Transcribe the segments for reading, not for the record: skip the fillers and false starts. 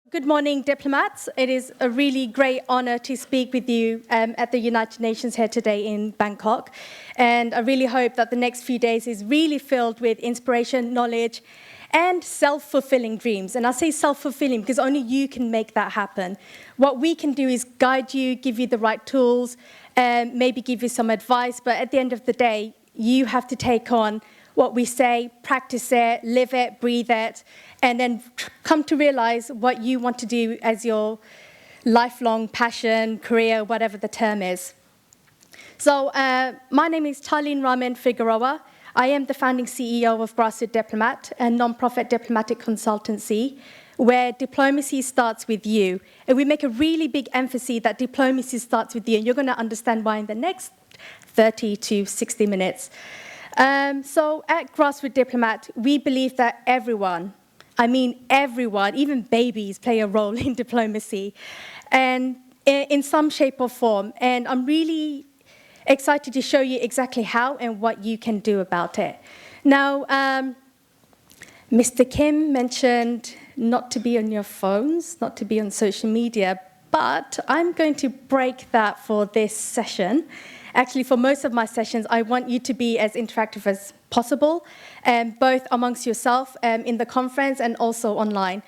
Good morning, diplomats. It is a really great honor to speak with you at the United Nations here today in Bangkok. And I really hope that the next few days is really filled with inspiration, knowledge, and self-fulfilling dreams. And I say self-fulfilling because only you can make that happen. What we can do is guide you, give you the right tools, and maybe give you some advice. But at the end of the day, you have to take on what we say, practice it, live it, breathe it, and then come to realize what you want to do as your lifelong passion, career, whatever the term is. So my name is Talyn-Rahman Figueroa. I am the founding CEO of Grassroot Diplomat, a non-profit diplomatic consultancy where diplomacy starts with you. And we make a really big emphasis that diplomacy starts with you, and you're going to understand why in the next 30 to 60 minutes. So at Grassroot Diplomat, we believe that everyone, even babies, play a role in diplomacy, and in some shape or form. And I'm really excited to show you exactly how and what you can do about it. Now, Mr. Kim mentioned not to be on your phones, not to be on social media, but I'm going to break that for this session. Actually, for most of my sessions, I want you to be as interactive as possible, both amongst yourself in the conference and also online.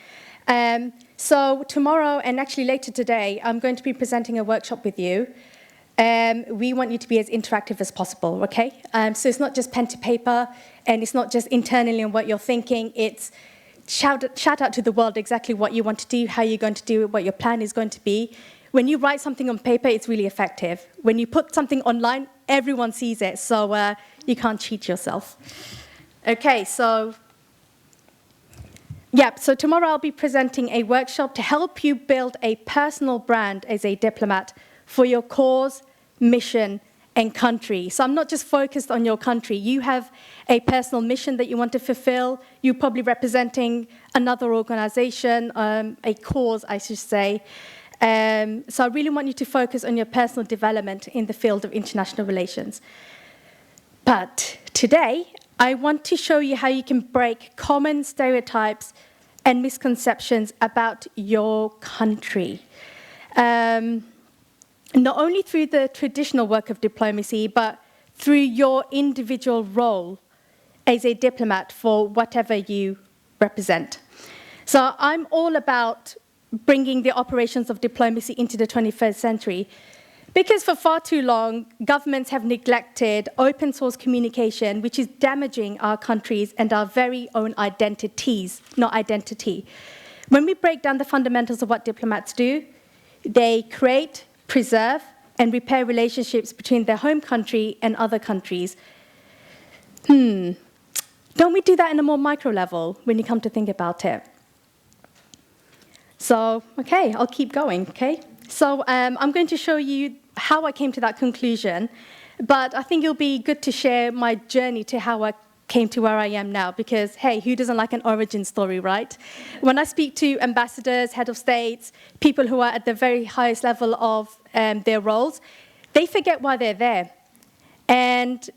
So tomorrow, and actually later today, I'm going to be presenting a workshop with you. We want you to be as interactive as possible, okay? So it's not just pen to paper, and it's not just internally on what you're thinking. It's shout out to the world exactly what you want to do, how you're going to do it, what your plan is going to be. When you write something on paper, it's really effective. When you put something online, everyone sees it, so you can't cheat yourself. Okay, so tomorrow I'll be presenting a workshop to help you build a personal brand as a diplomat for your cause, mission, and country. So I'm not just focused on your country. You have a personal mission that you want to fulfill. You're probably representing another organization, a cause, I should say. So I really want you to focus on your personal development in the field of international relations. But today, I want to show you how you can break common stereotypes and misconceptions about your country. Not only through the traditional work of diplomacy, but through your individual role as a diplomat for whatever you represent. So I'm all about bringing the operations of diplomacy into the 21st century, because for far too long, governments have neglected open source communication, which is damaging our countries and our very own identities, not identity. When we break down the fundamentals of what diplomats do, they create, preserve, and repair relationships between their home country and other countries. Don't we do that in a more micro level when you come to think about it? So, okay, I'll keep going, okay? So I'm going to show you how I came to that conclusion, but I think it'll be good to share my journey to how I came to where I am now, because, hey, who doesn't like an origin story, right? When I speak to ambassadors, head of states, people who are at the very highest level of their roles, they forget why they're there. And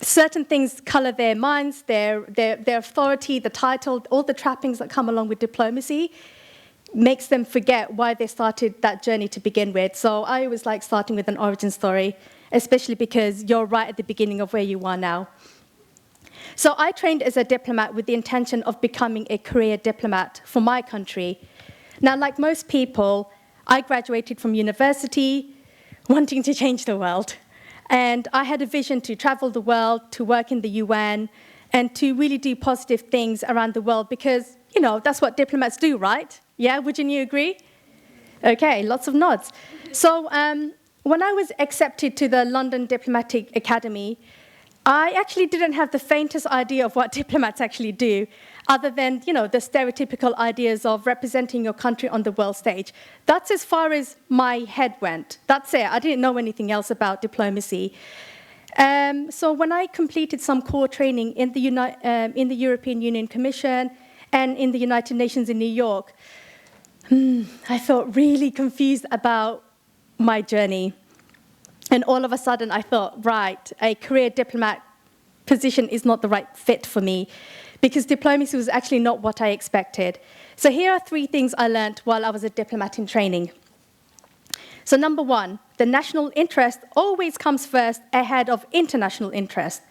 certain things color their minds, their authority, the title, all the trappings that come along with diplomacy, makes them forget why they started that journey to begin with. So I always like starting with an origin story, especially because you're right at the beginning of where you are now. So I trained as a diplomat with the intention of becoming a career diplomat for my country. Now, like most people, I graduated from university wanting to change the world. And I had a vision to travel the world, to work in the UN, and to really do positive things around the world because, you know, that's what diplomats do, right? Yeah, wouldn't you agree? Okay, lots of nods. So when I was accepted to the London Diplomatic Academy, I actually didn't have the faintest idea of what diplomats actually do, other than, you know, the stereotypical ideas of representing your country on the world stage. That's as far as my head went. That's it. I didn't know anything else about diplomacy. So when I completed some core training in the European Union Commission and in the United Nations in New York, I felt really confused about my journey. And all of a sudden, I thought, right, a career diplomat position is not the right fit for me because diplomacy was actually not what I expected. So here are 3 things I learned while I was a diplomat in training. So number 1, the national interest always comes first ahead of international interest.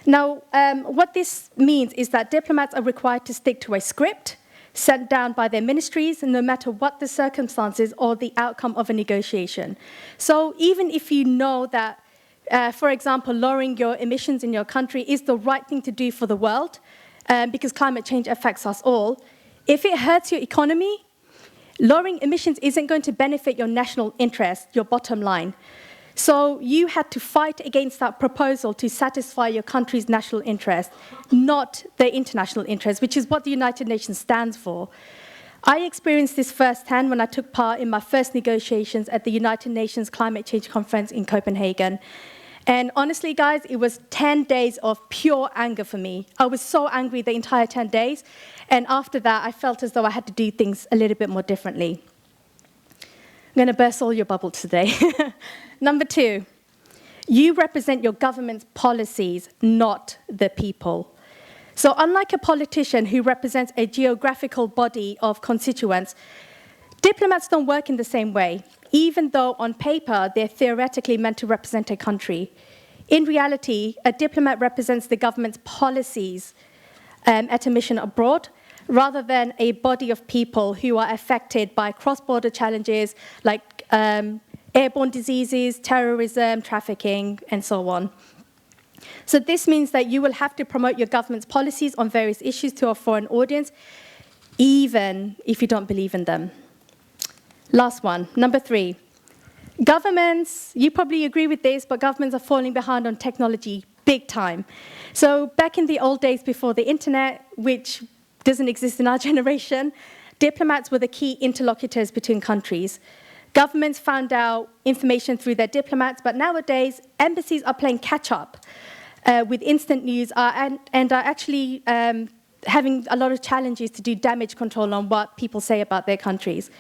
Now, what this means is that diplomats are required to stick to a script sent down by their ministries, no matter what the circumstances or the outcome of a negotiation. So even if you know that, for example, lowering your emissions in your country is the right thing to do for the world, because climate change affects us all, if it hurts your economy, lowering emissions isn't going to benefit your national interest, your bottom line. So you had to fight against that proposal to satisfy your country's national interest, not the international interest, which is what the United Nations stands for. I experienced this firsthand when I took part in my first negotiations at the United Nations Climate Change Conference in Copenhagen. And honestly, guys, it was 10 days of pure anger for me. I was so angry the entire 10 days. And after that, I felt as though I had to do things a little bit more differently. I'm going to burst all your bubbles today. Number 2, you represent your government's policies, not the people. So unlike a politician who represents a geographical body of constituents, diplomats don't work in the same way, even though on paper they're theoretically meant to represent a country. In reality, a diplomat represents the government's policies at a mission abroad, rather than a body of people who are affected by cross-border challenges like airborne diseases, terrorism, trafficking, and so on. So this means that you will have to promote your government's policies on various issues to a foreign audience, even if you don't believe in them. Last one, number 3. Governments, you probably agree with this, but governments are falling behind on technology big time. So back in the old days before the internet, which doesn't exist in our generation, diplomats were the key interlocutors between countries. Governments found out information through their diplomats, but nowadays, embassies are playing catch-up with instant news and are actually having a lot of challenges to do damage control on what people say about their countries.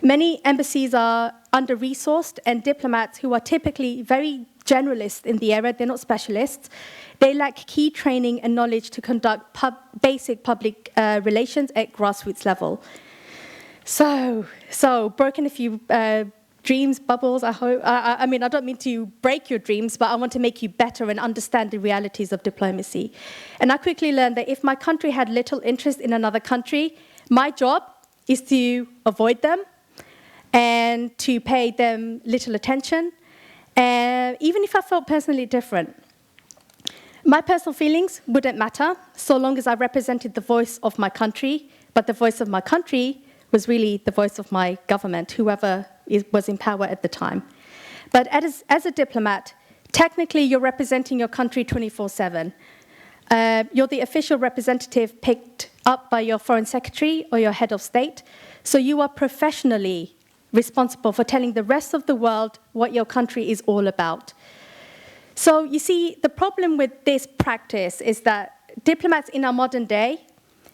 Many embassies are under-resourced, and diplomats who are typically very generalists in the area, they're not specialists, they lack key training and knowledge to conduct basic public relations at grassroots level. So broken a few dreams, bubbles, I hope. I mean, I don't mean to break your dreams, but I want to make you better and understand the realities of diplomacy. And I quickly learned that if my country had little interest in another country, my job is to avoid them and to pay them little attention, even if I felt personally different. My personal feelings wouldn't matter so long as I represented the voice of my country, but the voice of my country was really the voice of my government, whoever was in power at the time. But as a diplomat, technically you're representing your country 24/7. You're the official representative picked up by your foreign secretary or your head of state, so you are professionally responsible for telling the rest of the world what your country is all about. So you see, the problem with this practice is that diplomats in our modern day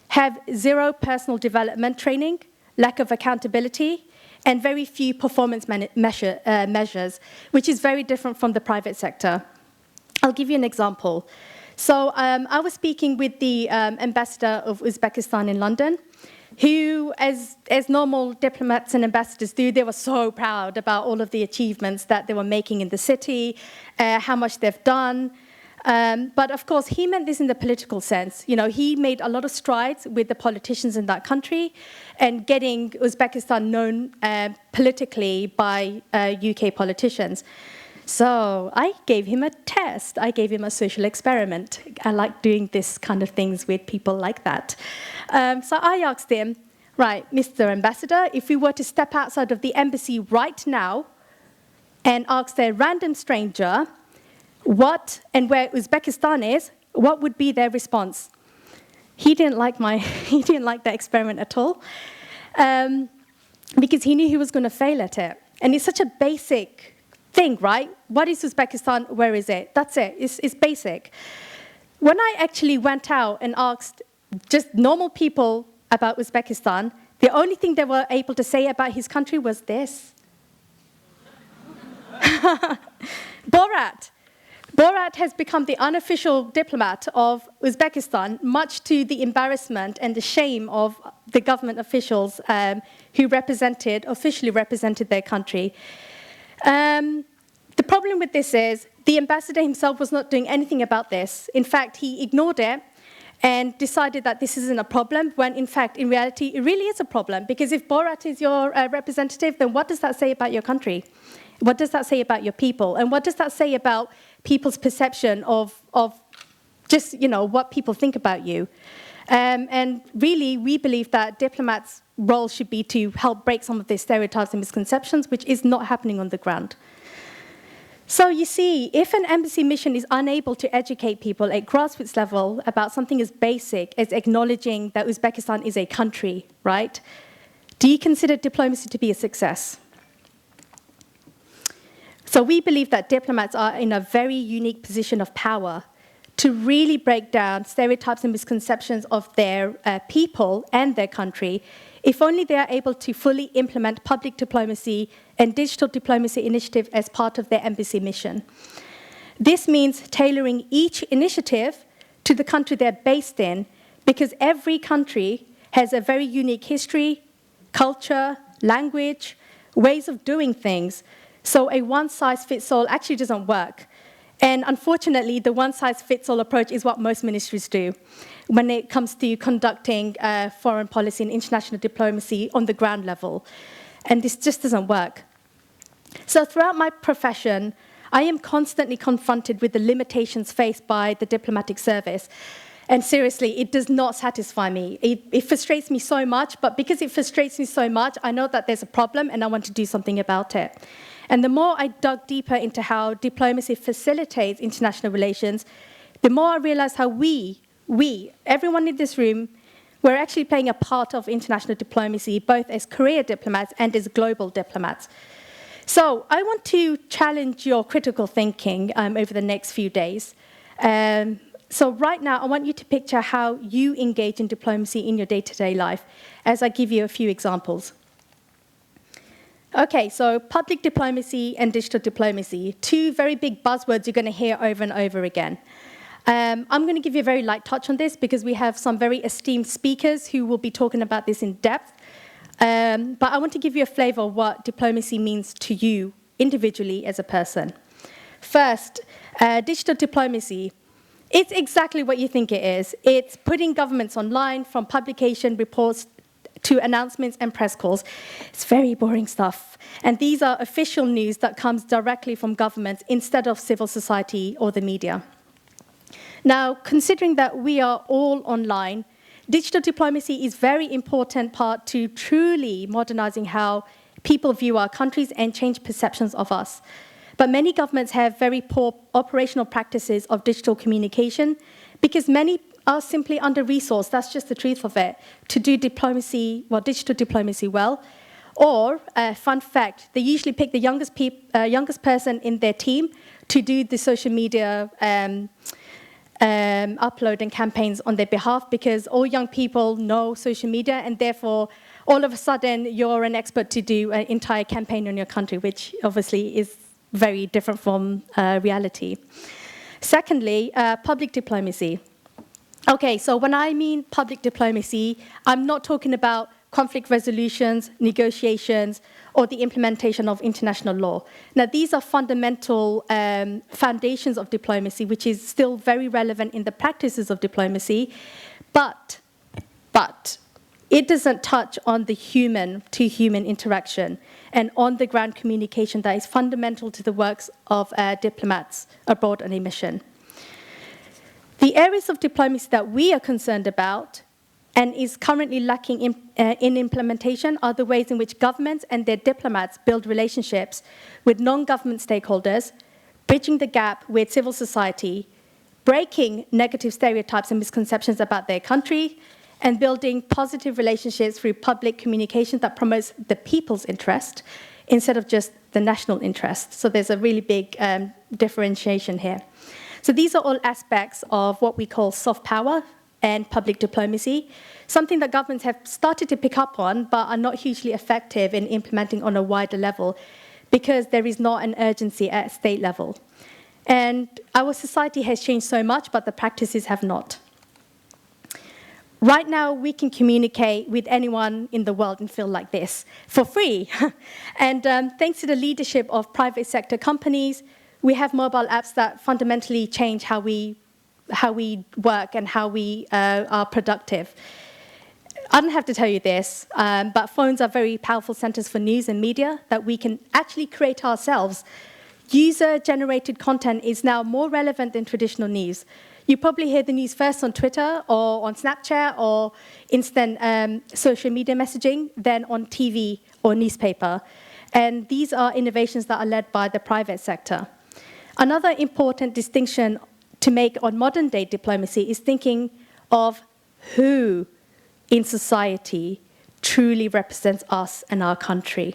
have zero personal development training, lack of accountability, and very few performance measures, which is very different from the private sector. I'll give you an example. So I was speaking with the ambassador of Uzbekistan in London, who, as normal diplomats and ambassadors do, they were so proud about all of the achievements that they were making in the city, how much they've done. But of course, he meant this in the political sense. You know, he made a lot of strides with the politicians in that country and getting Uzbekistan known politically by UK politicians. So I gave him a test. I gave him a social experiment. I like doing this kind of things with people like that. So I asked him, right, Mr. Ambassador, if we were to step outside of the embassy right now and ask a random stranger what and where Uzbekistan is, what would be their response? He didn't like that experiment at all, because he knew he was going to fail at it. And it's such a basic thing, right? What is Uzbekistan? Where is it? That's it. It's basic. When I actually went out and asked just normal people about Uzbekistan, the only thing they were able to say about his country was this. Borat. Borat has become the unofficial diplomat of Uzbekistan, much to the embarrassment and the shame of the government officials who officially represented their country. The problem with this is the ambassador himself was not doing anything about this. In fact, he ignored it and decided that this isn't a problem, when in fact, in reality, it really is a problem. Because if Borat is your representative, then what does that say about your country? What does that say about your people? And what does that say about people's perception of just, what people think about you? And really, we believe that diplomats' role should be to help break some of these stereotypes and misconceptions, which is not happening on the ground. So you see, if an embassy mission is unable to educate people at grassroots level about something as basic as acknowledging that Uzbekistan is a country, right? Do you consider diplomacy to be a success? So we believe that diplomats are in a very unique position of power to really break down stereotypes and misconceptions of their people and their country, if only they are able to fully implement public diplomacy and digital diplomacy initiative as part of their embassy mission. This means tailoring each initiative to the country they're based in, because every country has a very unique history, culture, language, ways of doing things. So a one-size-fits-all actually doesn't work. And unfortunately, the one-size-fits-all approach is what most ministries do when it comes to conducting foreign policy and international diplomacy on the ground level. And this just doesn't work. So throughout my profession, I am constantly confronted with the limitations faced by the diplomatic service. And seriously, it does not satisfy me. It frustrates me so much, but because it frustrates me so much, I know that there's a problem and I want to do something about it. And the more I dug deeper into how diplomacy facilitates international relations, the more I realized how we, everyone in this room, we're actually playing a part of international diplomacy, both as career diplomats and as global diplomats. So I want to challenge your critical thinking over the next few days. So right now, I want you to picture how you engage in diplomacy in your day-to-day life, as I give you a few examples. Okay, so public diplomacy and digital diplomacy, two very big buzzwords you're going to hear over and over again. I'm going to give you a very light touch on this because we have some very esteemed speakers who will be talking about this in depth. But I want to give you a flavor of what diplomacy means to you individually as a person. First, digital diplomacy. It's exactly what you think it is. It's putting governments online, from publication reports to announcements and press calls. It's very boring stuff. And these are official news that comes directly from governments instead of civil society or the media. Now, considering that we are all online, digital diplomacy is a very important part to truly modernizing how people view our countries and change perceptions of us. But many governments have very poor operational practices of digital communication because many are simply under-resourced, that's just the truth of it, to do diplomacy, digital diplomacy well. Or, fun fact, they usually pick the youngest person in their team to do the social media upload and campaigns on their behalf, because all young people know social media, and therefore, all of a sudden, you're an expert to do an entire campaign on your country, which obviously is very different from reality. Secondly, public diplomacy. Okay, so when I mean public diplomacy, I'm not talking about conflict resolutions, negotiations, or the implementation of international law. Now, these are fundamental foundations of diplomacy, which is still very relevant in the practices of diplomacy, but it doesn't touch on the human-to-human interaction and on-the-ground communication that is fundamental to the works of diplomats abroad on a mission. The areas of diplomacy that we are concerned about and is currently lacking in implementation are the ways in which governments and their diplomats build relationships with non-government stakeholders, bridging the gap with civil society, breaking negative stereotypes and misconceptions about their country, and building positive relationships through public communication that promotes the people's interest instead of just the national interest. So there's a really big differentiation here. So these are all aspects of what we call soft power and public diplomacy, something that governments have started to pick up on but are not hugely effective in implementing on a wider level because there is not an urgency at state level. And our society has changed so much, but the practices have not. Right now, we can communicate with anyone in the world and feel like this for free. And thanks to the leadership of private sector companies, we have mobile apps that fundamentally change how we work and how we are productive. I don't have to tell you this, but phones are very powerful centers for news and media that we can actually create ourselves. User-generated content is now more relevant than traditional news. You probably hear the news first on Twitter or on Snapchat or instant social media messaging than on TV or newspaper. And these are innovations that are led by the private sector. Another important distinction to make on modern-day diplomacy is thinking of who in society truly represents us and our country.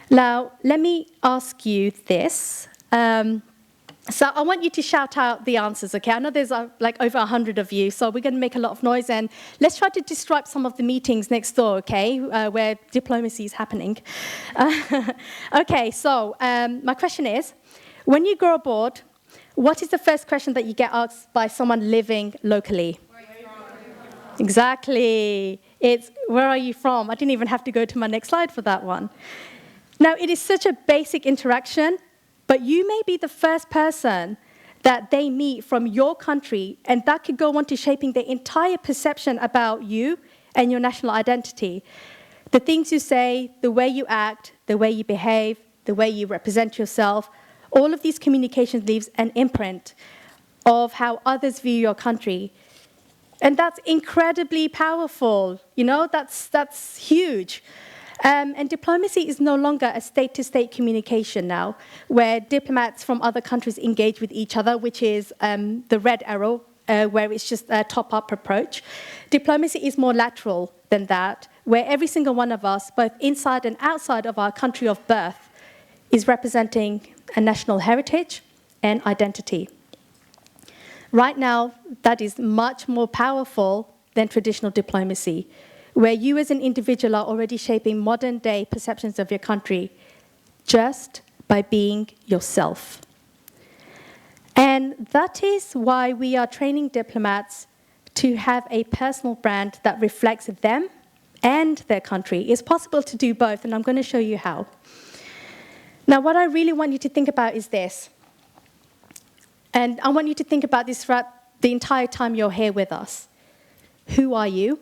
Now, let me ask you this. So I want you to shout out the answers, okay? I know there's like over 100 of you, so we're going to make a lot of noise, and let's try to disrupt some of the meetings next door, okay, where diplomacy is happening. Okay, so my question is, when you go abroad, what is the first question that you get asked by someone living locally? Where are you from? Exactly. It's, where are you from? I didn't even have to go to my next slide for that one. Now, it is such a basic interaction, but you may be the first person that they meet from your country, and that could go on to shaping their entire perception about you and your national identity. The things you say, the way you act, the way you behave, the way you represent yourself, all of these communications leaves an imprint of how others view your country. And that's incredibly powerful, you know, that's huge. And diplomacy is no longer a state-to-state communication now, where diplomats from other countries engage with each other, which is the red arrow, where it's just a top-up approach. Diplomacy is more lateral than that, where every single one of us, both inside and outside of our country of birth, is representing a national heritage and identity. Right now, that is much more powerful than traditional diplomacy, where you as an individual are already shaping modern-day perceptions of your country just by being yourself. And that is why we are training diplomats to have a personal brand that reflects them and their country. It's possible to do both, and I'm going to show you how. Now, what I really want you to think about is this. And I want you to think about this throughout the entire time you're here with us. Who are you?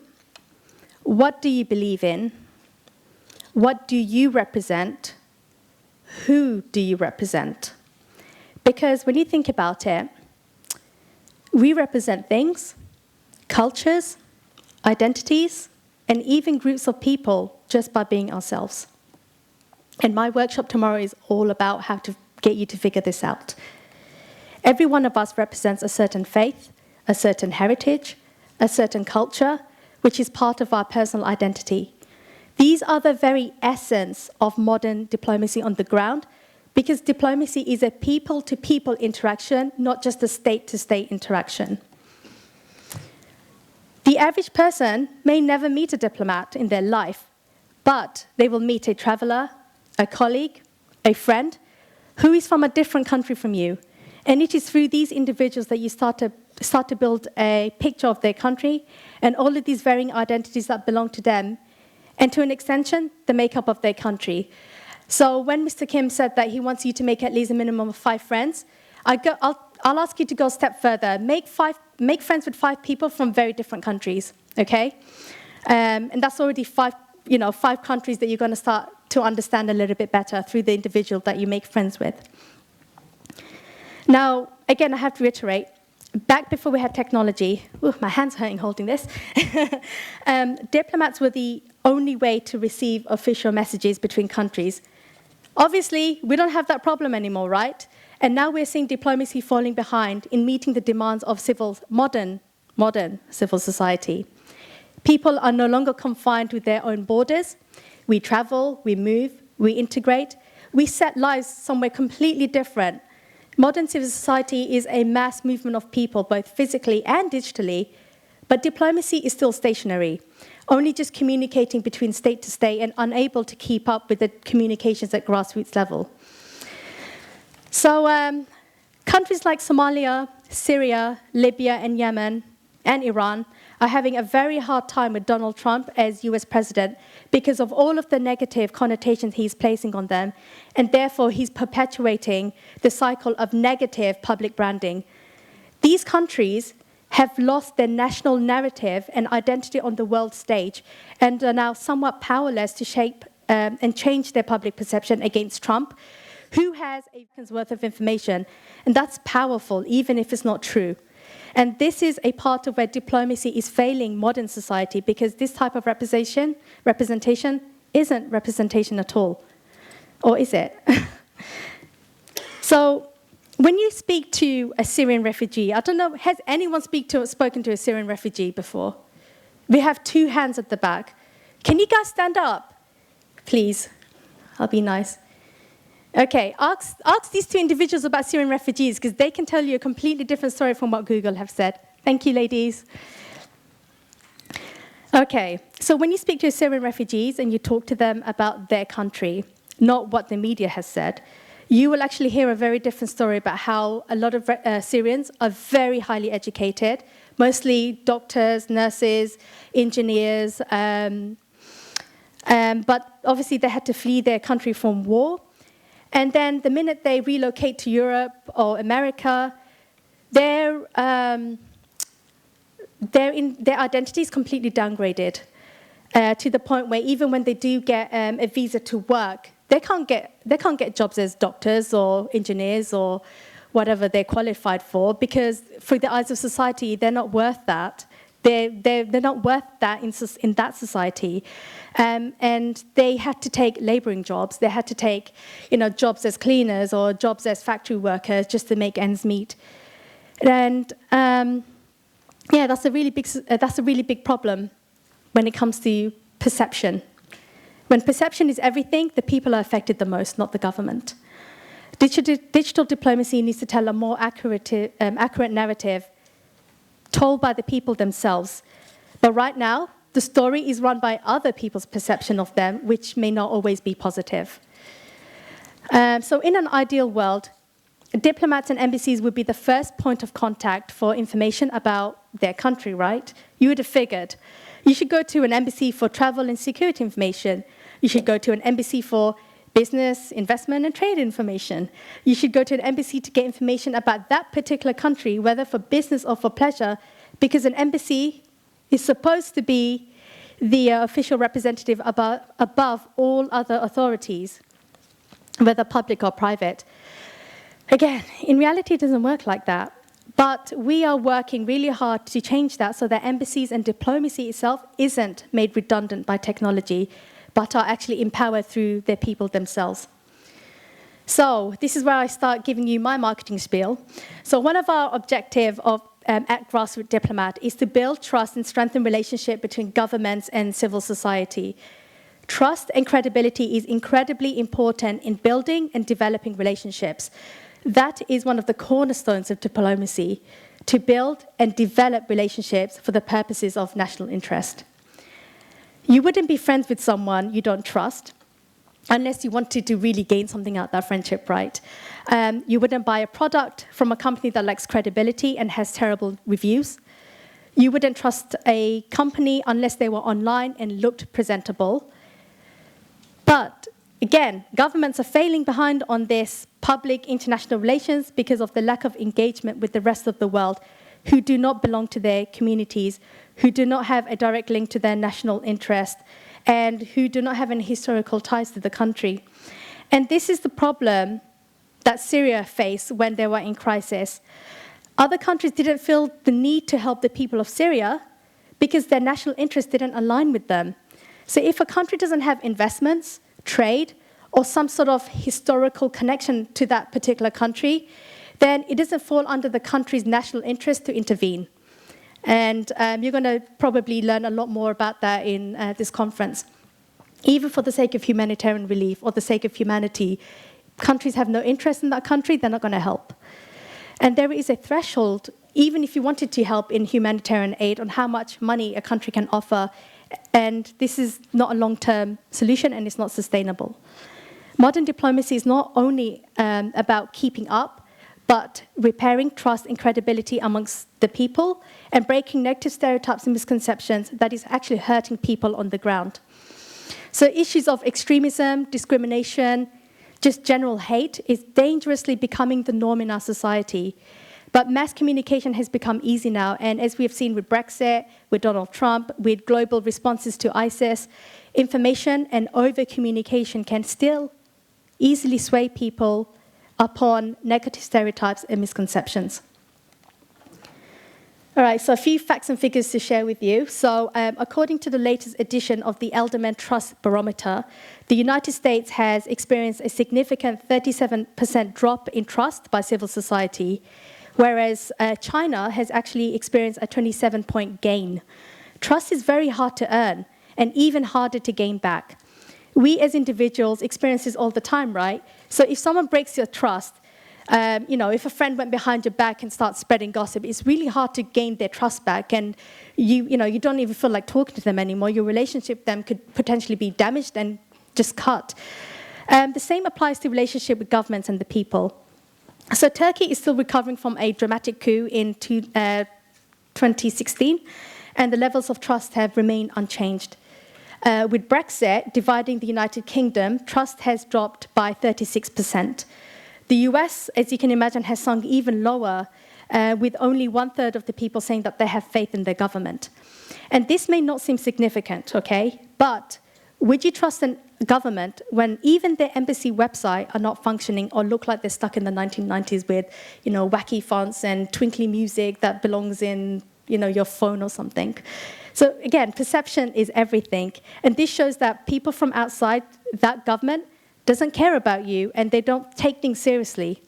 What do you believe in? What do you represent? Who do you represent? Because when you think about it, we represent things, cultures, identities, and even groups of people just by being ourselves. And my workshop tomorrow is all about how to get you to figure this out. Every one of us represents a certain faith, a certain heritage, a certain culture, which is part of our personal identity. These are the very essence of modern diplomacy on the ground, because diplomacy is a people-to-people interaction, not just a state-to-state interaction. The average person may never meet a diplomat in their life, but they will meet a traveler, a colleague, a friend, who is from a different country from you. And it is through these individuals that you start to build a picture of their country and all of these varying identities that belong to them, and to an extension, the makeup of their country. So when Mr. Kim said that he wants you to make at least a minimum of 5 friends, I'll ask you to go a step further. Make friends with 5 people from very different countries, okay? And that's already 5 countries that you're going to start to understand a little bit better through the individual that you make friends with. Now, again, I have to reiterate, back before we had technology, my hand's hurting holding this, diplomats were the only way to receive official messages between countries. Obviously, we don't have that problem anymore, right? And now we're seeing diplomacy falling behind in meeting the demands of modern civil society. People are no longer confined with their own borders. We travel, we move, we integrate. We set lives somewhere completely different. Modern civil society is a mass movement of people, both physically and digitally, but diplomacy is still stationary, only just communicating between state to state and unable to keep up with the communications at grassroots level. So Countries like Somalia, Syria, Libya, and Yemen, and Iran are having a very hard time with Donald Trump as US president because of all of the negative connotations he's placing on them, and therefore he's perpetuating the cycle of negative public branding. These countries have lost their national narrative and identity on the world stage and are now somewhat powerless to shape and change their public perception against Trump, who has a week's worth of information. And that's powerful, even if it's not true. And this is a part of where diplomacy is failing modern society, because this type of representation isn't representation at all. Or is it? So when you speak to a Syrian refugee, I don't know, has anyone spoken to a Syrian refugee before? We have 2 hands at the back. Can you guys stand up? Please. I'll be nice. Okay, ask these 2 individuals about Syrian refugees, because they can tell you a completely different story from what Google have said. Thank you, ladies. Okay, so when you speak to Syrian refugees and you talk to them about their country, not what the media has said, you will actually hear a very different story about how a lot of Syrians are very highly educated, mostly doctors, nurses, engineers, but obviously they had to flee their country from war. And then the minute they relocate to Europe or America, their identity is completely downgraded to the point where even when they do get a visa to work, they can't get jobs as doctors or engineers or whatever they're qualified for, because for the eyes of society, they're not worth that. They're not worth that in that society. And they had to take laboring jobs. They had to take, jobs as cleaners or jobs as factory workers just to make ends meet. And that's a really big problem when it comes to perception. When perception is everything, the people are affected the most, not the government. Digital diplomacy needs to tell a more accurate narrative told by the people themselves. But right now, the story is run by other people's perception of them, which may not always be positive. So in an ideal world, diplomats and embassies would be the first point of contact for information about their country, right? You would have figured. You should go to an embassy for travel and security information. You should go to an embassy for business, investment, and trade information. You should go to an embassy to get information about that particular country, whether for business or for pleasure, because an embassy is supposed to be the official representative above all other authorities, whether public or private. Again, in reality, it doesn't work like that. But we are working really hard to change that so that embassies and diplomacy itself isn't made redundant by technology, but are actually empowered through their people themselves. So this is where I start giving you my marketing spiel. So one of our objectives at Grassroot Diplomat is to build trust and strengthen relationship between governments and civil society. Trust and credibility is incredibly important in building and developing relationships. That is one of the cornerstones of diplomacy, to build and develop relationships for the purposes of national interest. You wouldn't be friends with someone you don't trust unless you wanted to really gain something out of that friendship, right? You wouldn't buy a product from a company that lacks credibility and has terrible reviews. You wouldn't trust a company unless they were online and looked presentable. But again, governments are failing behind on this public international relations because of the lack of engagement with the rest of the world, who do not belong to their communities, who do not have a direct link to their national interest, and who do not have any historical ties to the country. And this is the problem that Syria faced when they were in crisis. Other countries didn't feel the need to help the people of Syria because their national interests didn't align with them. So if a country doesn't have investments, trade, or some sort of historical connection to that particular country, then it doesn't fall under the country's national interest to intervene. And you're going to probably learn a lot more about that in this conference. Even for the sake of humanitarian relief or the sake of humanity, countries have no interest in that country, they're not going to help. And there is a threshold, even if you wanted to help in humanitarian aid, on how much money a country can offer. And this is not a long-term solution, and it's not sustainable. Modern diplomacy is not only about keeping up, but repairing trust and credibility amongst the people and breaking negative stereotypes and misconceptions that is actually hurting people on the ground. So issues of extremism, discrimination, just general hate is dangerously becoming the norm in our society. But mass communication has become easy now, and as we have seen with Brexit, with Donald Trump, with global responses to ISIS, information and over-communication can still easily sway people upon negative stereotypes and misconceptions. All right, so a few facts and figures to share with you. So according to the latest edition of the Elderman Trust Barometer, the United States has experienced a significant 37% drop in trust by civil society, whereas China has actually experienced a 27-point gain. Trust is very hard to earn and even harder to gain back. We as individuals experience this all the time, right? So if someone breaks your trust, if a friend went behind your back and starts spreading gossip, it's really hard to gain their trust back, and you don't even feel like talking to them anymore. Your relationship with them could potentially be damaged and just cut. The same applies to relationship with governments and the people. So Turkey is still recovering from a dramatic coup in 2016, and the levels of trust have remained unchanged. With Brexit dividing the United Kingdom, trust has dropped by 36%. The US, as you can imagine, has sunk even lower, with only 1/3 of the people saying that they have faith in their government. And this may not seem significant, okay? But would you trust a government when even their embassy website are not functioning or look like they're stuck in the 1990s with, wacky fonts and twinkly music that belongs in, your phone or something? So again, perception is everything. And this shows that people from outside that government doesn't care about you and they don't take things seriously.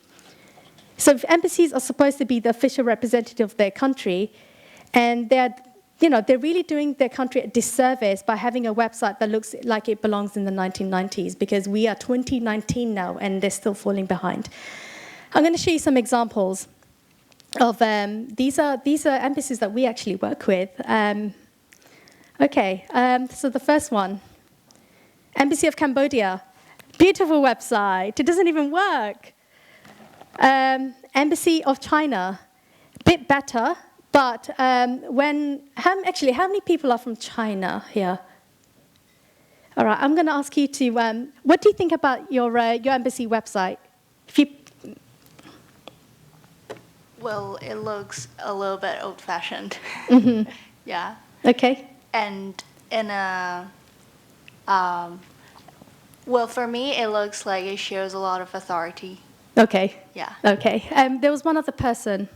So if embassies are supposed to be the official representative of their country, and they're really doing their country a disservice by having a website that looks like it belongs in the 1990s, because we are 2019 now and they're still falling behind. I'm going to show you some examples of these are embassies that we actually work with. So the first one, Embassy of Cambodia. Beautiful website. It doesn't even work. Embassy of China. Bit better, but how many people are from China here? All right, I'm going to ask you to, what do you think about your embassy website? Well, it looks a little bit old-fashioned. Mm-hmm. Yeah. Okay. And for me, it looks like it shows a lot of authority. Okay. Yeah. Okay. There was one other person.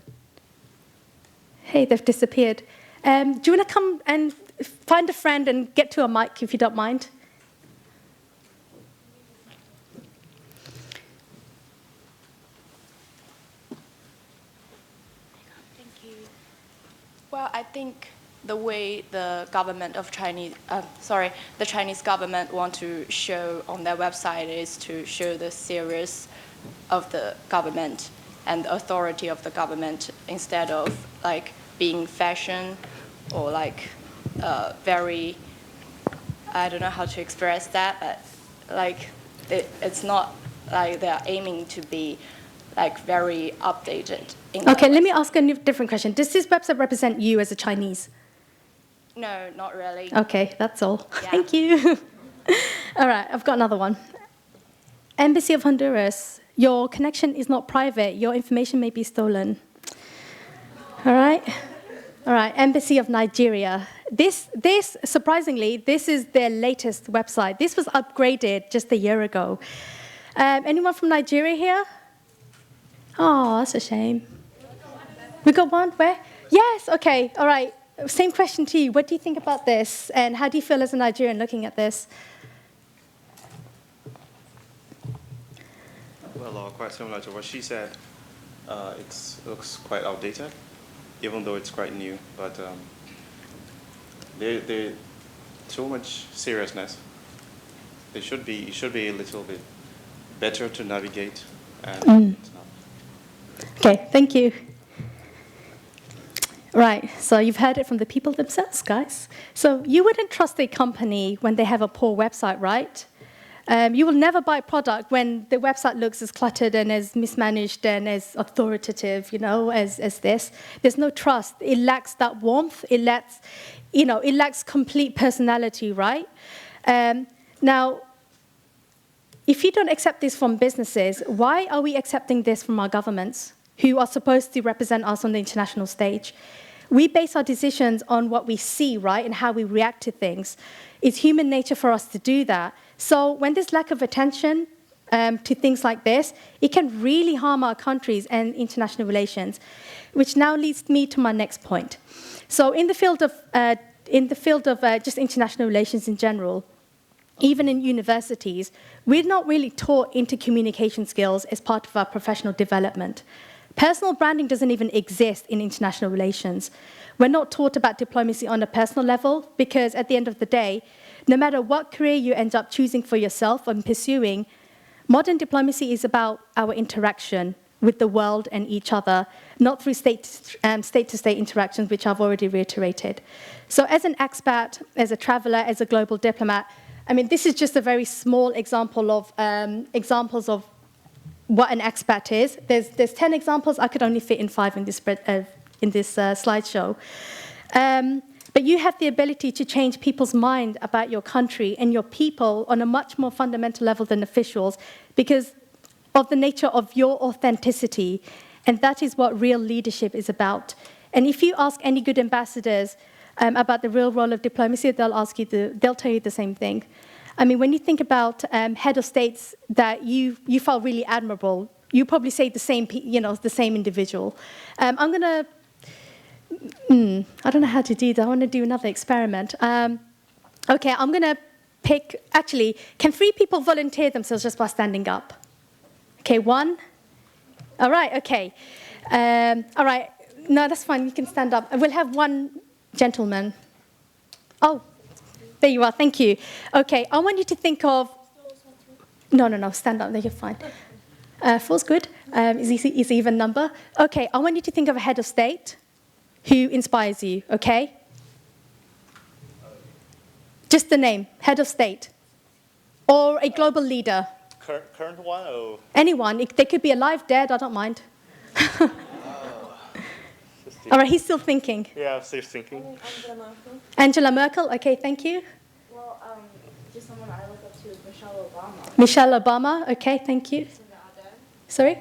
Hey, they've disappeared. Do you want to come and find a friend and get to a mic if you don't mind? Thank you. Well, I think the way the Chinese government want to show on their website is to show the seriousness of the government and the authority of the government, instead of being fashion or very, I don't know how to express that, but it's not like they're aiming to be very updated. Okay, let me ask a different question. Does this website represent you as a Chinese? No, not really. Okay, that's all. Yeah. Thank you. All right, I've got another one. Embassy of Honduras. Your connection is not private. Your information may be stolen. All right. All right, Embassy of Nigeria. This surprisingly, this is their latest website. This was upgraded just a year ago. Anyone from Nigeria here? Oh, that's a shame. We got one? Where? Yes, okay, all right. Same question to you. What do you think about this? And how do you feel as a Nigerian looking at this? Well, quite similar to what she said. It looks quite outdated, even though it's quite new. But there's too much seriousness. It should be a little bit better to navigate. And it's not. Okay, thank you. Right, so you've heard it from the people themselves, guys. So you wouldn't trust a company when they have a poor website, right? You will never buy a product when the website looks as cluttered and as mismanaged and as authoritative, as this. There's no trust. It lacks that warmth. It lacks complete personality, right? Now, if you don't accept this from businesses, why are we accepting this from our governments, who are supposed to represent us on the international stage? We base our decisions on what we see, right, and how we react to things. It's human nature for us to do that. So when there's lack of attention to things like this, it can really harm our countries and international relations, which now leads me to my next point. So in the field of just international relations in general, even in universities, we're not really taught intercommunication skills as part of our professional development. Personal branding doesn't even exist in international relations. We're not taught about diplomacy on a personal level because at the end of the day, no matter what career you end up choosing for yourself and pursuing, modern diplomacy is about our interaction with the world and each other, not through state-to-state interactions, which I've already reiterated. So as an expat, as a traveler, as a global diplomat, this is just a very small example of examples of what an expat is. There's 10 examples. I could only fit in 5 in this slideshow. But you have the ability to change people's mind about your country and your people on a much more fundamental level than officials because of the nature of your authenticity. And that is what real leadership is about. And if you ask any good ambassadors about the real role of diplomacy, they'll tell you the same thing. When you think about head of states that you felt really admirable, you probably say the same individual. I don't know how to do that. I want to do another experiment. Okay, I'm going to pick, actually, can 3 people volunteer themselves just by standing up? Okay, 1. All right, okay. All right, no, that's fine. You can stand up. We'll have 1 gentleman. Oh, there you are. Thank you. Okay, I want you to think of... No, stand up. There, you're fine. 4's good. Is even number. Okay, I want you to think of a head of state who inspires you, okay? Just the name, head of state. Or a global leader. Current one or? Anyone. They could be alive, dead, I don't mind. All right, he's still thinking. Yeah, I'm still thinking. Angela Merkel. Angela Merkel, okay, thank you. Well, just someone I look up to is Michelle Obama. Michelle Obama, okay, thank you. Sorry?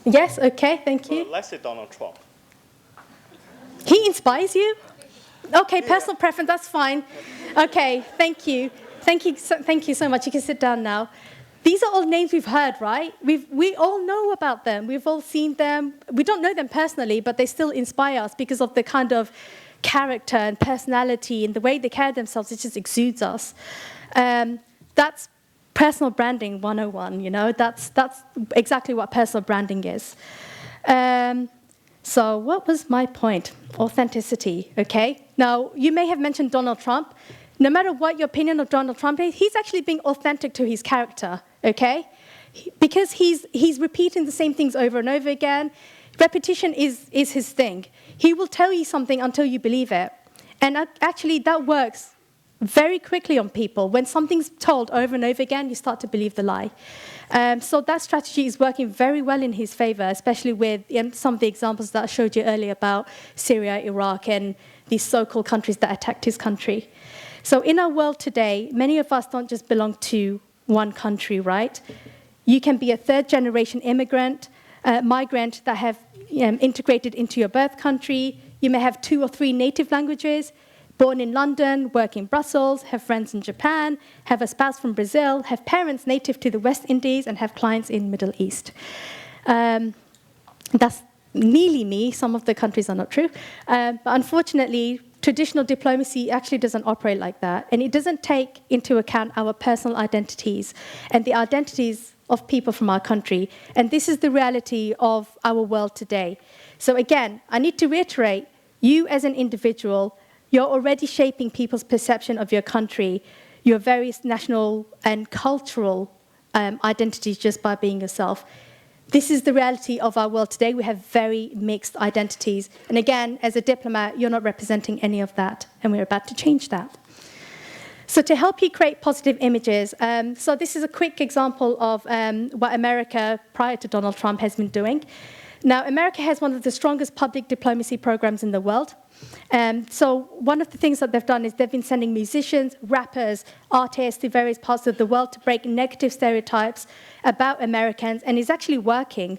Yes, okay, thank you. Well, let's say Donald Trump. He inspires you? Okay, personal preference, that's fine. Okay, thank you. Thank you so much. You can sit down now. These are all names we've heard, right? We all know about them. We've all seen them. We don't know them personally, but they still inspire us because of the kind of character and personality and the way they carry themselves. It just exudes us. That's personal branding 101, That's exactly what personal branding is. So what was my point? Authenticity, okay? Now, you may have mentioned Donald Trump. No matter what your opinion of Donald Trump is, he's actually being authentic to his character, okay? Because he's repeating the same things over and over again. Repetition is his thing. He will tell you something until you believe it. And actually, that works very quickly on people. When something's told over and over again, you start to believe the lie. So that strategy is working very well in his favor, especially with some of the examples that I showed you earlier about Syria, Iraq, and these so-called countries that attacked his country. So in our world today, many of us don't just belong to one country, right? You can be a third-generation immigrant, migrant that have integrated into your birth country. You may have 2 or 3 native languages, born in London, work in Brussels, have friends in Japan, have a spouse from Brazil, have parents native to the West Indies, and have clients in Middle East. That's nearly me. Some of the countries are not true. But unfortunately, traditional diplomacy actually doesn't operate like that. And it doesn't take into account our personal identities and the identities of people from our country. And this is the reality of our world today. So again, I need to reiterate, you as an individual, you're already shaping people's perception of your country, your various national and cultural identities just by being yourself. This is the reality of our world today. We have very mixed identities. And again, as a diplomat, you're not representing any of that, and we're about to change that. So to help you create positive images, so this is a quick example of what America, prior to Donald Trump, has been doing. Now, America has one of the strongest public diplomacy programs in the world. So one of the things that they've done is they've been sending musicians, rappers, artists to various parts of the world to break negative stereotypes about Americans, and it's actually working.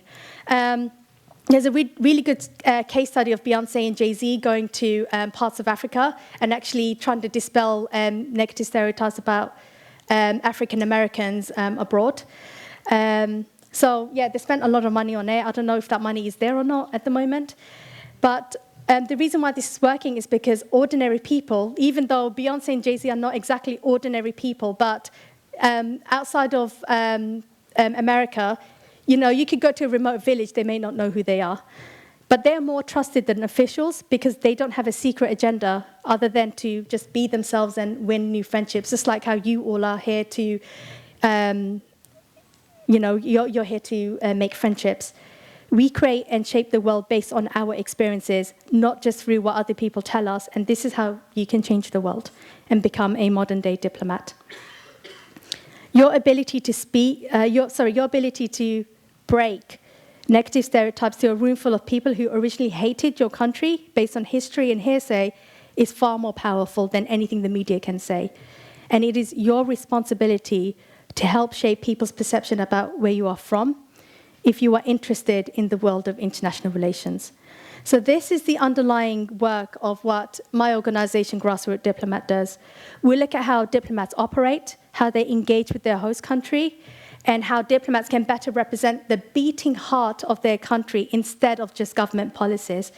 There's a really good case study of Beyonce and Jay-Z going to parts of Africa and actually trying to dispel negative stereotypes about African Americans abroad. So yeah, they spent a lot of money on it. I don't know if that money is there or not at the moment. But the reason why this is working is because ordinary people, even though Beyonce and Jay-Z are not exactly ordinary people, but outside of America, you know, you could go to a remote village, they may not know who they are. But they're more trusted than officials because they don't have a secret agenda other than to just be themselves and win new friendships, just like how you all are here to, you know, you're here to make friendships. We create and shape the world based on our experiences, not just through what other people tell us, and this is how you can change the world and become a modern-day diplomat. Your ability to speak, your ability to break negative stereotypes to a room full of people who originally hated your country based on history and hearsay is far more powerful than anything the media can say. And it is your responsibility to help shape people's perception about where you are from if you are interested in the world of international relations. So this is the underlying work of what my organization, Grassroot Diplomat, does. We look at how diplomats operate, how they engage with their host country, and how diplomats can better represent the beating heart of their country instead of just government policies.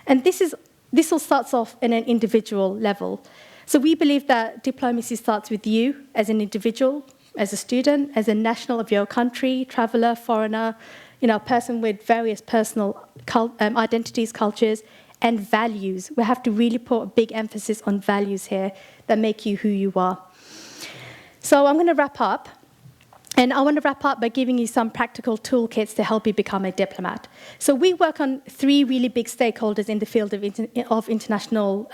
And this all starts off in an individual level. So we believe that diplomacy starts with you as an individual, as a student, as a national of your country, traveler, foreigner, you know, a person with various personal identities, cultures, and values. We have to really put a big emphasis on values here that make you who you are. So I'm going to wrap up. And I want to wrap up by giving you some practical toolkits to help you become a diplomat. So we work on 3 really big stakeholders in the field of international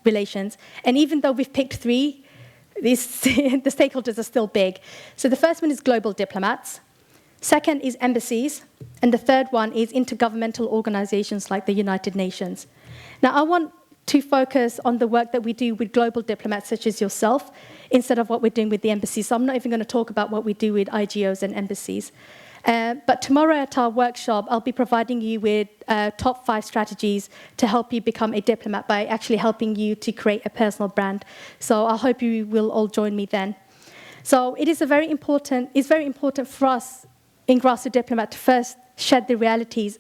relations. And even though we've picked 3, the stakeholders are still big. So the first one is global diplomats. Second is embassies. And the third one is intergovernmental organizations like the United Nations. Now, I want to focus on the work that we do with global diplomats such as yourself instead of what we're doing with the embassies. So I'm not even going to talk about what we do with IGOs and embassies. But tomorrow at our workshop, I'll be providing you with top 5 strategies to help you become a diplomat by actually helping you to create a personal brand. So I hope you will all join me then. So it's very important for us in Grassroot Diplomat to first shed the realities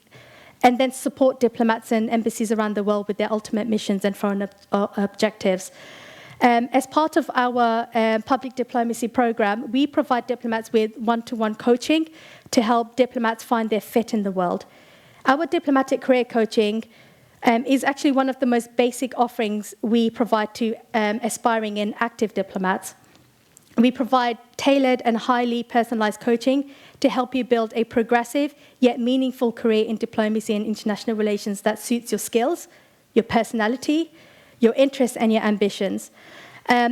and then support diplomats and embassies around the world with their ultimate missions and foreign objectives. As part of our public diplomacy program, we provide diplomats with one-to-one coaching to help diplomats find their fit in the world. Our diplomatic career coaching is actually one of the most basic offerings we provide to aspiring and active diplomats. We provide tailored and highly personalized coaching to help you build a progressive yet meaningful career in diplomacy and international relations that suits your skills, your personality, your interests, and your ambitions.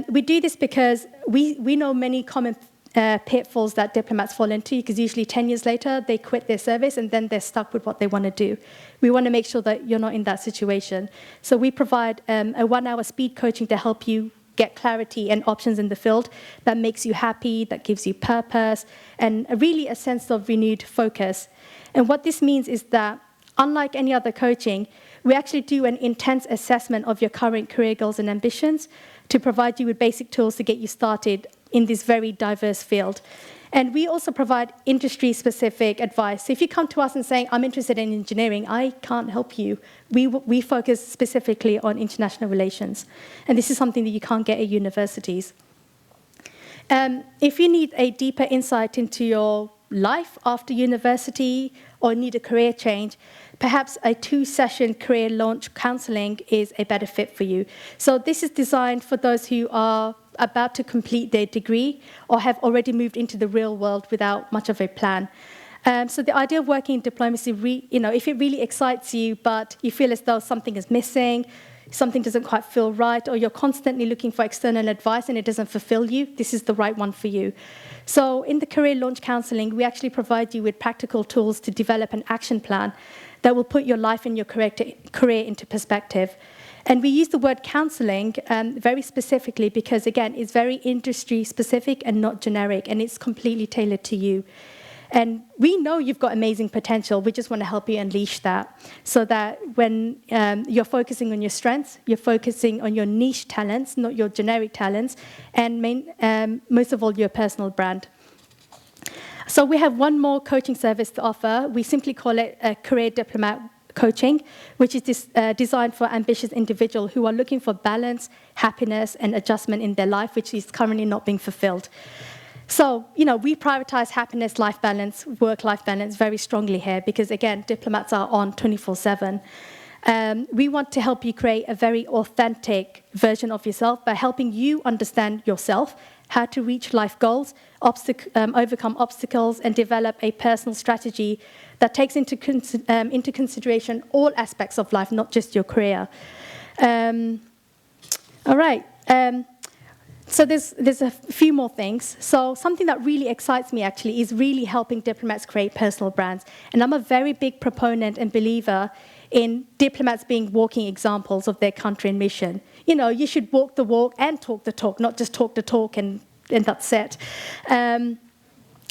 We do this because we know many common pitfalls that diplomats fall into, because usually 10 years later, they quit their service and then they're stuck with what they want to do. We want to make sure that you're not in that situation. So we provide a 1-hour speed coaching to help you get clarity and options in the field that makes you happy, that gives you purpose, and really a sense of renewed focus. And what this means is that, unlike any other coaching, we actually do an intense assessment of your current career goals and ambitions to provide you with basic tools to get you started in this very diverse field. And we also provide industry-specific advice. So if you come to us and saying, I'm interested in engineering, I can't help you. We focus specifically on international relations. And this is something that you can't get at universities. If you need a deeper insight into your life after university or need a career change, perhaps a 2-session career launch counseling is a better fit for you. So this is designed for those who are about to complete their degree or have already moved into the real world without much of a plan. So the idea of working in diplomacy, if it really excites you, but you feel as though something is missing, something doesn't quite feel right, or you're constantly looking for external advice and it doesn't fulfill you, this is the right one for you. So in the Career Launch Counselling, we actually provide you with practical tools to develop an action plan that will put your life and your career into perspective. And we use the word counselling very specifically because, again, it's very industry-specific and not generic, and it's completely tailored to you. And we know you've got amazing potential. We just want to help you unleash that so that when you're focusing on your strengths, you're focusing on your niche talents, not your generic talents, and most of all, your personal brand. So we have one more coaching service to offer. We simply call it a Career Diplomat Coaching, which is designed for ambitious individuals who are looking for balance, happiness, and adjustment in their life, which is currently not being fulfilled. So, we prioritize happiness, life balance, work-life balance very strongly here because, again, diplomats are on 24/7. We want to help you create a very authentic version of yourself by helping you understand yourself, how to reach life goals, overcome obstacles, and develop a personal strategy that takes into consideration all aspects of life, not just your career. All right. So there's a few more things. So something that really excites me, actually, is really helping diplomats create personal brands. And I'm a very big proponent and believer in diplomats being walking examples of their country and mission. You should walk the walk and talk the talk, not just talk the talk and that's it.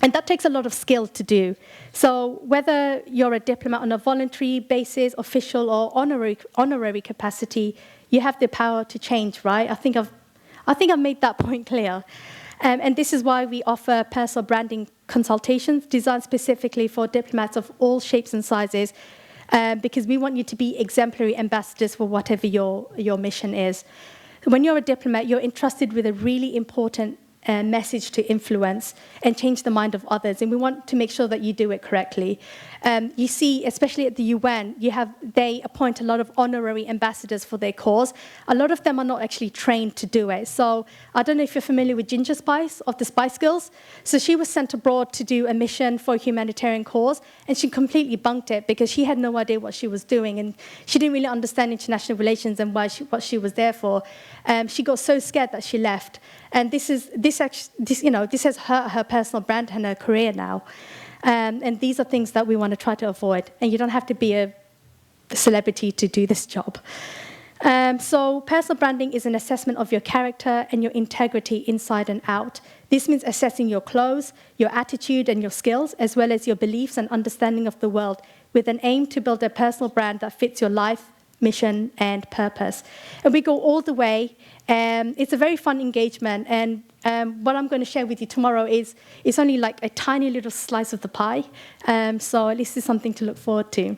And that takes a lot of skill to do. So whether you're a diplomat on a voluntary basis, official or honorary capacity, you have the power to change, right? I think I've made that point clear. And this is why we offer personal branding consultations designed specifically for diplomats of all shapes and sizes, because we want you to be exemplary ambassadors for whatever your mission is. When you're a diplomat, you're entrusted with a really important message to influence and change the mind of others, and we want to make sure that you do it correctly. You see, especially at the UN, they appoint a lot of honorary ambassadors for their cause. A lot of them are not actually trained to do it. So I don't know if you're familiar with Ginger Spice of the Spice Girls. So she was sent abroad to do a mission for a humanitarian cause, and she completely bunked it because she had no idea what she was doing, and she didn't really understand international relations and what she was there for. She got so scared that she left. And this has hurt her personal brand and her career now. And these are things that we want to try to avoid. And you don't have to be a celebrity to do this job. So personal branding is an assessment of your character and your integrity inside and out. This means assessing your clothes, your attitude and your skills, as well as your beliefs and understanding of the world, with an aim to build a personal brand that fits your life, mission, and purpose. And we go all the way. It's a very fun engagement, and what I'm going to share with you tomorrow is only like a tiny little slice of the pie, so at least it's something to look forward to.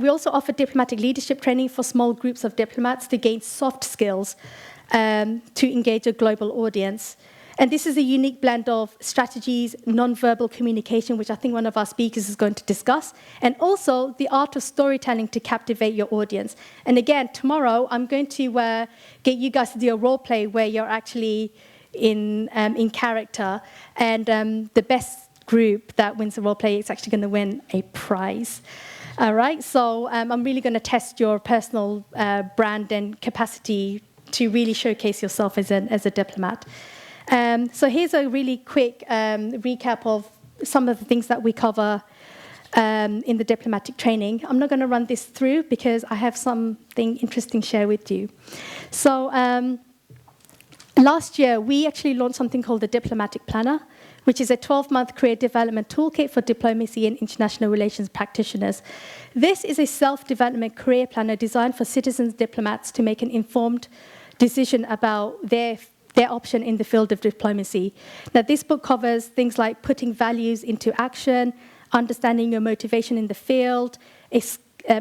We also offer diplomatic leadership training for small groups of diplomats to gain soft skills to engage a global audience. And this is a unique blend of strategies, non-verbal communication, which I think one of our speakers is going to discuss, and also the art of storytelling to captivate your audience. And again, tomorrow, I'm going to get you guys to do a role play where you're actually in character, and the best group that wins the role play is actually going to win a prize. All right, so I'm really going to test your personal brand and capacity to really showcase yourself as a diplomat. So here's a really quick recap of some of the things that we cover in the diplomatic training. I'm not going to run this through because I have something interesting to share with you. So last year, we actually launched something called the Diplomatic Planner, which is a 12-month career development toolkit for diplomacy and international relations practitioners. This is a self-development career planner designed for citizens diplomats to make an informed decision about their option in the field of diplomacy. Now, this book covers things like putting values into action, understanding your motivation in the field, a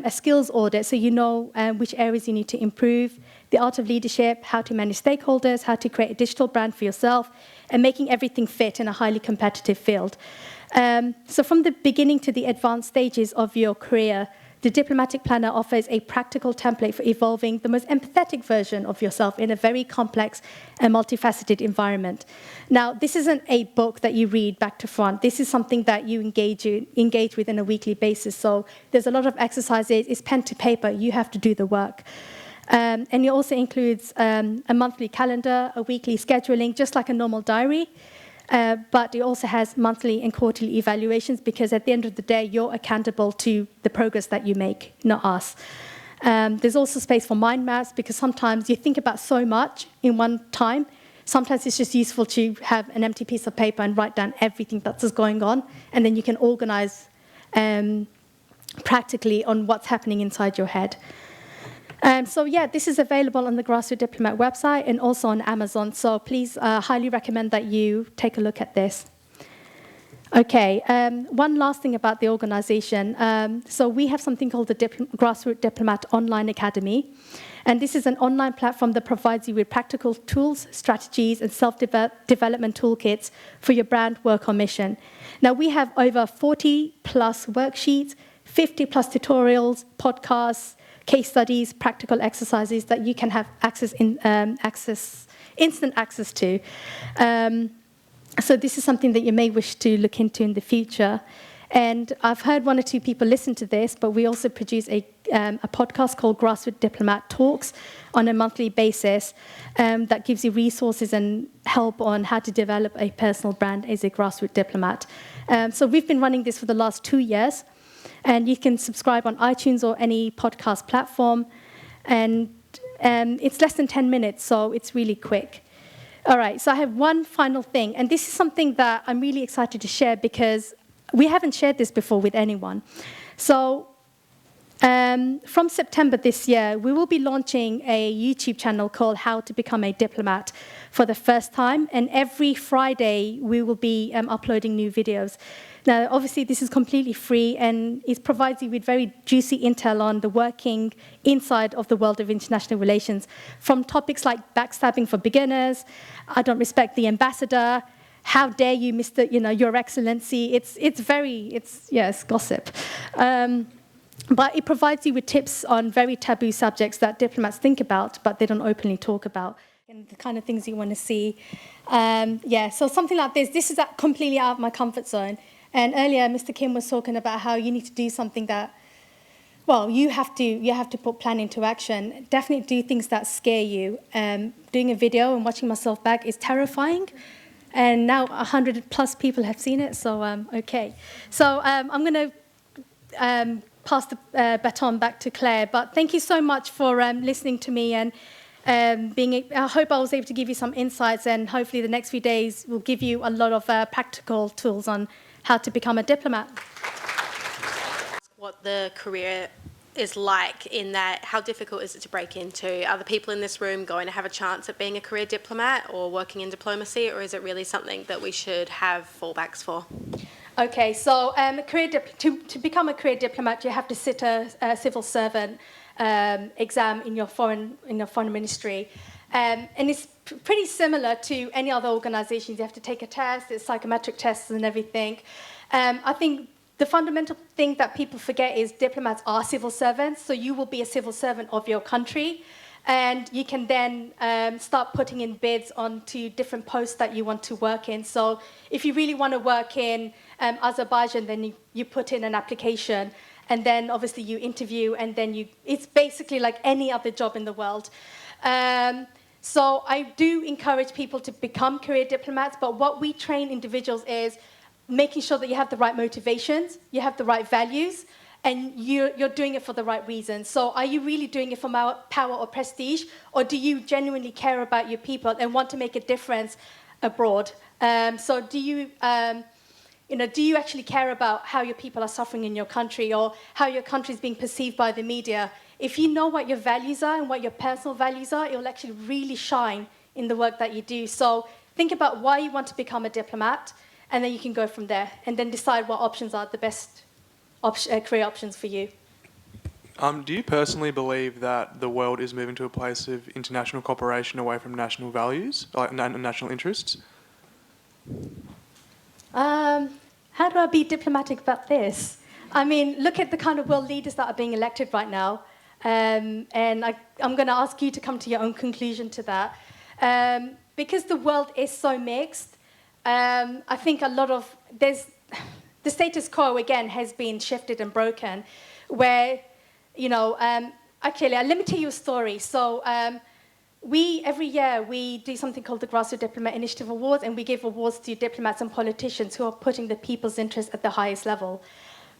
skills audit, so you know which areas you need to improve, the art of leadership, how to manage stakeholders, how to create a digital brand for yourself, and making everything fit in a highly competitive field. So from the beginning to the advanced stages of your career, the Diplomatic Planner offers a practical template for evolving the most empathetic version of yourself in a very complex and multifaceted environment. Now, this isn't a book that you read back to front. This is something that you engage with on a weekly basis. So there's a lot of exercises. It's pen to paper. You have to do the work. And it also includes a monthly calendar, a weekly scheduling, just like a normal diary. But it also has monthly and quarterly evaluations, because at the end of the day, you're accountable to the progress that you make, not us. There's also space for mind maps, because sometimes you think about so much in one time. Sometimes it's just useful to have an empty piece of paper and write down everything that's going on, and then you can organize practically on what's happening inside your head. So yeah, this is available on the Grassroot Diplomat website and also on Amazon. So please, highly recommend that you take a look at this. Okay, one last thing about the organization. So we have something called the Grassroot Diplomat Online Academy. And this is an online platform that provides you with practical tools, strategies, and self-development toolkits for your brand, work, or mission. Now, we have over 40-plus worksheets, 50-plus tutorials, podcasts, case studies, practical exercises that you can have instant access to. So this is something that you may wish to look into in the future. And I've heard one or two people listen to this, but we also produce a podcast called Grassroot Diplomat Talks on a monthly basis that gives you resources and help on how to develop a personal brand as a grassroot diplomat. So we've been running this for the last 2 years. And you can subscribe on iTunes or any podcast platform. And it's less than 10 minutes, so it's really quick. All right, so I have one final thing. And this is something that I'm really excited to share, because we haven't shared this before with anyone. So from September this year, we will be launching a YouTube channel called How to Become a Diplomat for the first time. And every Friday, we will be uploading new videos. Now, obviously, this is completely free, and it provides you with very juicy intel on the working inside of the world of international relations, from topics like backstabbing for beginners, I don't respect the ambassador, how dare you, Mr. Your Excellency. It's gossip. But it provides you with tips on very taboo subjects that diplomats think about, but they don't openly talk about, and the kind of things you want to see. So something like this. This is completely out of my comfort zone. And earlier, Mr. Kim was talking about how you need to do something that, well, you have to put plan into action. Definitely do things that scare you. Doing a video and watching myself back is terrifying. And now 100+ people have seen it, so okay. So I'm going to pass the baton back to Claire. But thank you so much for listening to me, and I hope I was able to give you some insights, and hopefully the next few days will give you a lot of practical tools on how to become a diplomat. What the career is like, in that, how difficult is it to break into? Are the people in this room going to have a chance at being a career diplomat or working in diplomacy, or is it really something that we should have fallbacks for? Okay, so to become a career diplomat, you have to sit a civil servant exam in your foreign ministry. And it's pretty similar to any other organizations. You have to take a test, there's psychometric tests and everything. I think the fundamental thing that people forget is diplomats are civil servants, so you will be a civil servant of your country, and you can then start putting in bids onto different posts that you want to work in. So if you really want to work in Azerbaijan, then you put in an application, and then obviously you interview, and then it's basically like any other job in the world. So I do encourage people to become career diplomats, but what we train individuals is making sure that you have the right motivations, you have the right values, and you're doing it for the right reasons. So are you really doing it for power or prestige, or do you genuinely care about your people and want to make a difference abroad? So do you actually care about how your people are suffering in your country, or how your country is being perceived by the media? If you know what your values are and what your personal values are, it will actually really shine in the work that you do. So think about why you want to become a diplomat, and then you can go from there, and then decide what options are the best career options for you. Do you personally believe that the world is moving to a place of international cooperation away from national values, like national interests? How do I be diplomatic about this? I mean, look at the kind of world leaders that are being elected right now. And I'm going to ask you to come to your own conclusion to that. Because the world is so mixed, I think the status quo, again, has been shifted and broken, where, actually, let me tell you a story. So every year, we do something called the Grassroot Diplomat Initiative Awards, and we give awards to diplomats and politicians who are putting the people's interest at the highest level.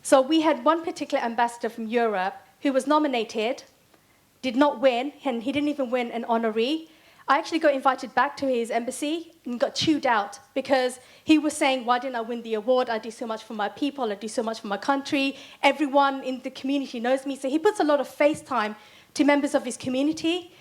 So we had one particular ambassador from Europe who was nominated, did not win, and he didn't even win an honoree. I actually got invited back to his embassy and got chewed out because he was saying, why didn't I win the award? I do so much for my people, I do so much for my country. Everyone in the community knows me. So he puts a lot of face time to members of his community.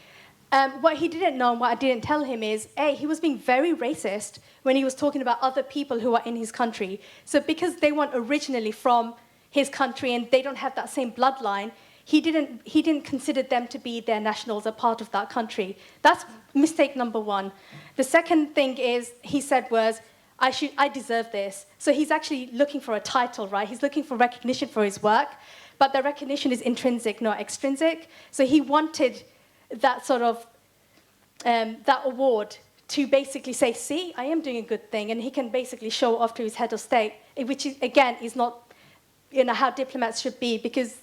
What he didn't know and what I didn't tell him is, A, he was being very racist when he was talking about other people who are in his country. So because they weren't originally from his country and they don't have that same bloodline, he didn't consider them to be their nationals, a part of that country. That's mistake number one. The second thing is, he said was, I deserve this. So he's actually looking for a title, right? He's looking for recognition for his work, but the recognition is intrinsic, not extrinsic. So he wanted that sort of, that award to basically say, see, I am doing a good thing, and he can basically show off to his head of state, which is, again, is not how diplomats should be, because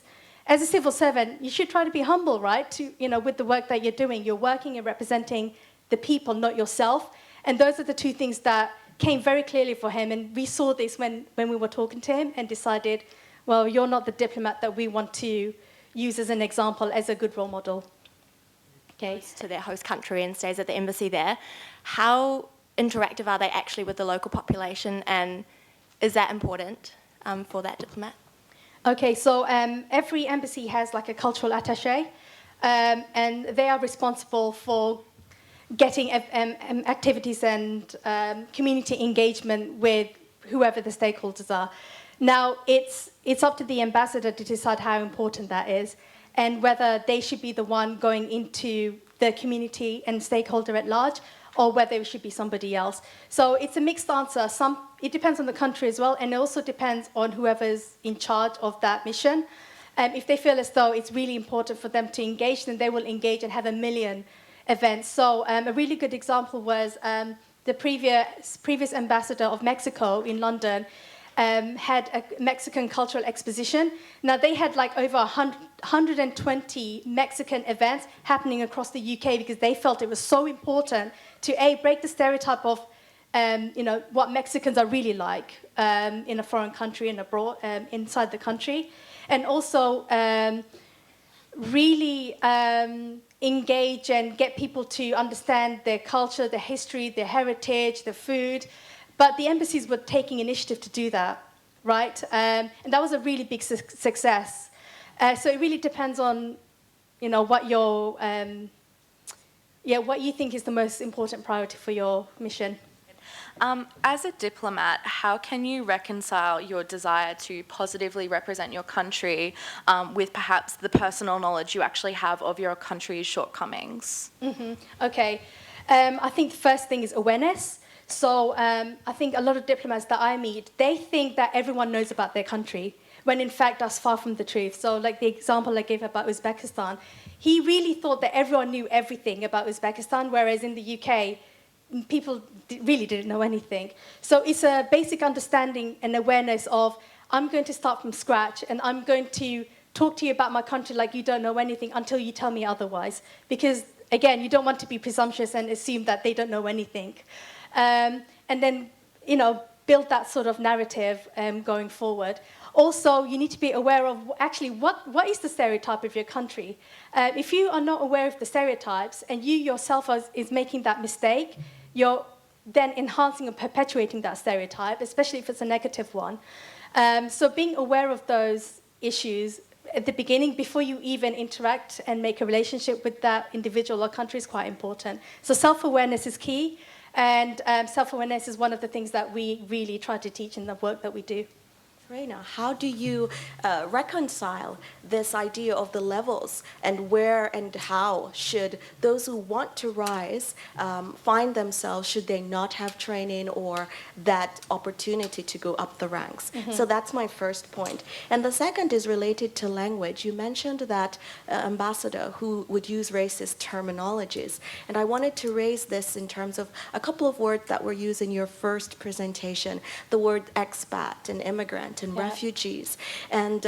as a civil servant, you should try to be humble, right? With the work that you're doing. You're working and representing the people, not yourself. And those are the two things that came very clearly for him. And we saw this when we were talking to him and decided, well, you're not the diplomat that we want to use as an example, as a good role model. Okay. To their host country and stays at the embassy there. How interactive are they actually with the local population, and is that important for that diplomat? Okay, so every embassy has like a cultural attaché, and they are responsible for getting activities and community engagement with whoever the stakeholders are. Now, it's up to the ambassador to decide how important that is, and whether they should be the one going into the community and stakeholder at large, or whether it should be somebody else. So it's a mixed answer. It depends on the country as well, and it also depends on whoever's in charge of that mission. If they feel as though it's really important for them to engage, then they will engage and have a million events. So a really good example was the previous ambassador of Mexico in London had a Mexican cultural exposition. Now, they had like over 120 Mexican events happening across the UK because they felt it was so important to, A, break the stereotype of what Mexicans are really like in a foreign country and abroad, inside the country, and also really engage and get people to understand their culture, their history, their heritage, their food. But the embassies were taking initiative to do that, right? And that was a really big success. So it really depends on, what what you think is the most important priority for your mission. As a diplomat, how can you reconcile your desire to positively represent your country with perhaps the personal knowledge you actually have of your country's shortcomings? Mm-hmm. Okay. I think the first thing is awareness. So I think a lot of diplomats that I meet, they think that everyone knows about their country, when in fact that's far from the truth. So like the example I gave about Uzbekistan, he really thought that everyone knew everything about Uzbekistan, whereas in the UK, people really didn't know anything. So it's a basic understanding and awareness of, I'm going to start from scratch and I'm going to talk to you about my country like you don't know anything until you tell me otherwise. Because, again, you don't want to be presumptuous and assume that they don't know anything. And then, build that sort of narrative going forward. Also, you need to be aware of actually what is the stereotype of your country. If you are not aware of the stereotypes and you yourself is making that mistake, you're then enhancing and perpetuating that stereotype, especially if it's a negative one. So being aware of those issues at the beginning, before you even interact and make a relationship with that individual or country, is quite important. So self-awareness is key. And self-awareness is one of the things that we really try to teach in the work that we do. trainer, how do you reconcile this idea of the levels and where and how should those who want to rise find themselves should they not have training or that opportunity to go up the ranks? So that's my first point. And the second is related to language. You mentioned that ambassador who would use racist terminologies. And I wanted to raise this in terms of a couple of words that were used in your first presentation, the word expat and immigrant and refugees. And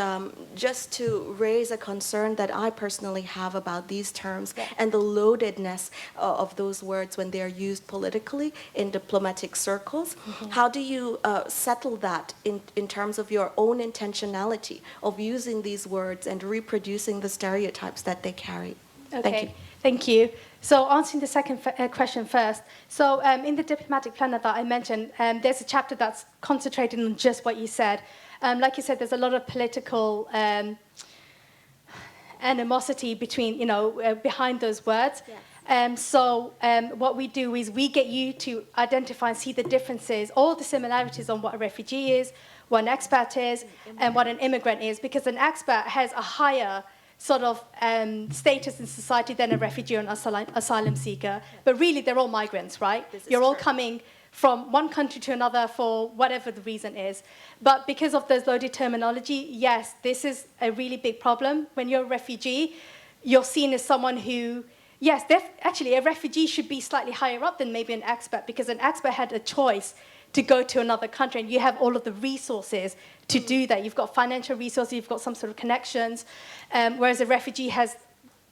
just to raise a concern that I personally have about these terms and the loadedness of those words when they're used politically in diplomatic circles. How do you settle that in terms of your own intentionality of using these words and reproducing the stereotypes that they carry? Okay, thank you. So answering the second question first. So in the diplomatic planner that I mentioned, there's a chapter that's concentrated on just what you said. Like you said, there's a lot of political animosity between, behind those words. Yes. So what we do is we get you to identify and see the differences, all the similarities on what a refugee is, what an expat is, and what an immigrant is, because an expat has a higher sort of status in society than a refugee or an asylum seeker. But really, they're all migrants, right? You're all coming from one country to another for whatever the reason is. But because of this loaded terminology, yes, this is a really big problem. When you're a refugee, you're seen as someone who, yes, actually, a refugee should be slightly higher up than maybe an expat, because an expat had a choice to go to another country, and you have all of the resources to do that. You've got financial resources, you've got some sort of connections, whereas a refugee has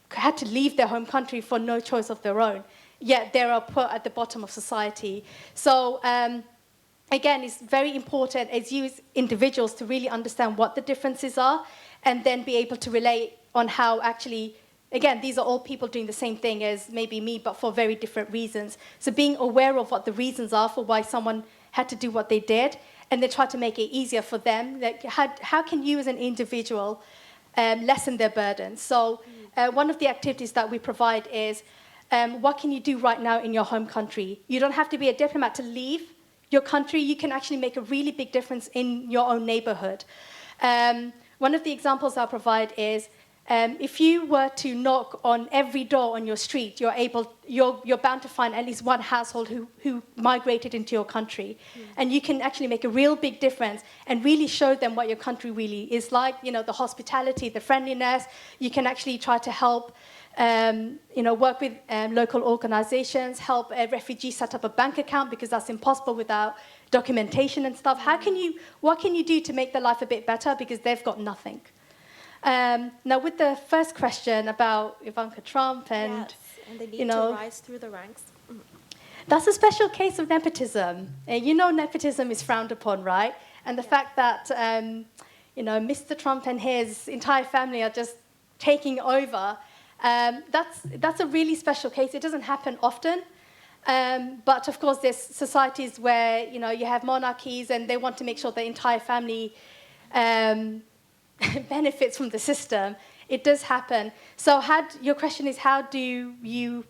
had to leave their home country for no choice of their own, yet they are put at the bottom of society. So again, it's very important as you as individuals to really understand what the differences are and then be able to relate on how actually, again, these are all people doing the same thing as maybe me, but for very different reasons. So being aware of what the reasons are for why someone had to do what they did, and then try to make it easier for them. Like, how can you as an individual lessen their burden? So one of the activities that we provide is, what can you do right now in your home country? You don't have to be a diplomat to leave your country. You can actually make a really big difference in your own neighborhood. One of the examples I'll provide is, if you were to knock on every door on your street, you're bound to find at least one household who migrated into your country. And you can actually make a real big difference and really show them what your country really is like, the hospitality, the friendliness. You can actually try to help, work with local organizations, help a refugee set up a bank account, because that's impossible without documentation and stuff. What can you do to make their life a bit better, because they've got nothing? Now, with the first question about Ivanka Trump and the need to rise through the ranks. That's a special case of nepotism. Nepotism is frowned upon, right? And the fact that Mr. Trump and his entire family are just taking over, that's a really special case. It doesn't happen often. But of course, there's societies where you have monarchies, and they want to make sure the entire family benefits from the system. It does happen. So your question is, how do you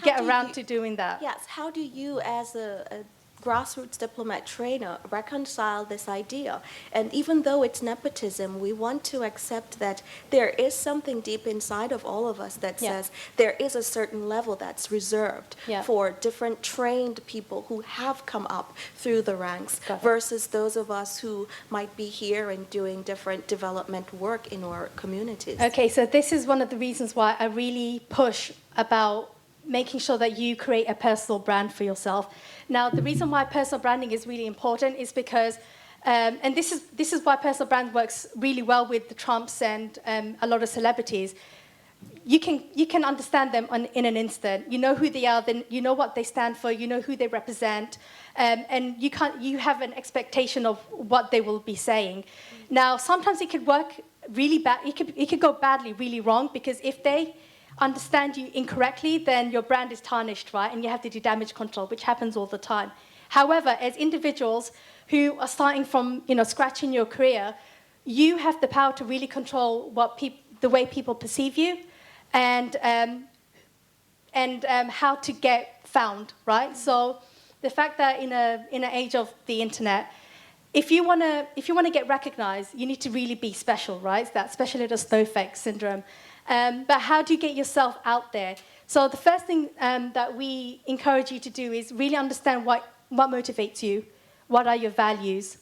get around to doing that? Yes, how do you as a grassroots diplomat trainer reconcile this idea? And even though it's nepotism, we want to accept that there is something deep inside of all of us that says there is a certain level that's reserved for different trained people who have come up through the ranks versus those of us who might be here and doing different development work in our communities. Okay, so this is one of the reasons why I really push about making sure that you create a personal brand for yourself. Now, the reason why personal branding is really important is because, and this is why personal brand works really well with the Trumps and a lot of celebrities. You can understand them in an instant. You know who they are, then you know what they stand for, you know who they represent, and you have an expectation of what they will be saying. Now, sometimes it could work really bad. It could go badly, really wrong, because if they understand you incorrectly, then your brand is tarnished, right? And you have to do damage control, which happens all the time. However, as individuals who are starting from scratch in your career, you have the power to really control the way people perceive you, and how to get found, right? So the fact that in an age of the internet, if you wanna get recognized, you need to really be special, right? It's that special little snowflake syndrome. But how do you get yourself out there? So the first thing that we encourage you to do is really understand what motivates you, what are your values.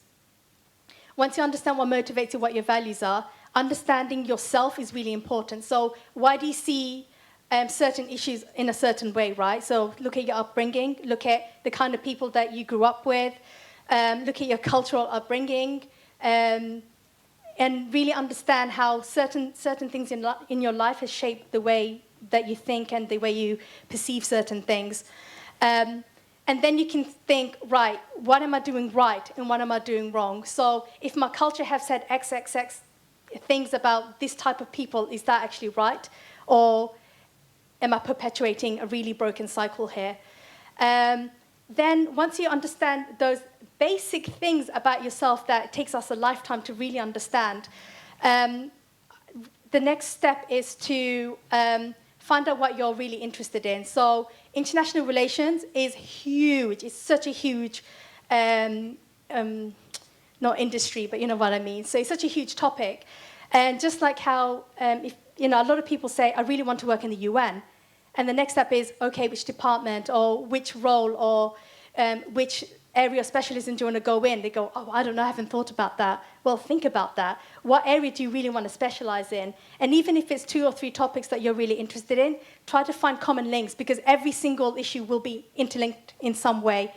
Once you understand what motivates you, what your values are, understanding yourself is really important. So why do you see certain issues in a certain way, right? So look at your upbringing, look at the kind of people that you grew up with, look at your cultural upbringing, and really understand how certain things in your life has shaped the way that you think and the way you perceive certain things. And then you can think, right, what am I doing right and what am I doing wrong? So if my culture has said XXX things about this type of people, is that actually right? Or am I perpetuating a really broken cycle here? Then once you understand those basic things about yourself that it takes us a lifetime to really understand, the next step is to find out what you're really interested in. So international relations is huge. It's such a huge, not industry, but you know what I mean. So it's such a huge topic. And just like how, if, a lot of people say, I really want to work in the UN. And the next step is, okay, which department or which role or which area of specialism do you want to go in? They go, oh, I don't know, I haven't thought about that. Well, think about that. What area do you really want to specialize in? And even if it's 2 or 3 topics that you're really interested in, try to find common links because every single issue will be interlinked in some way.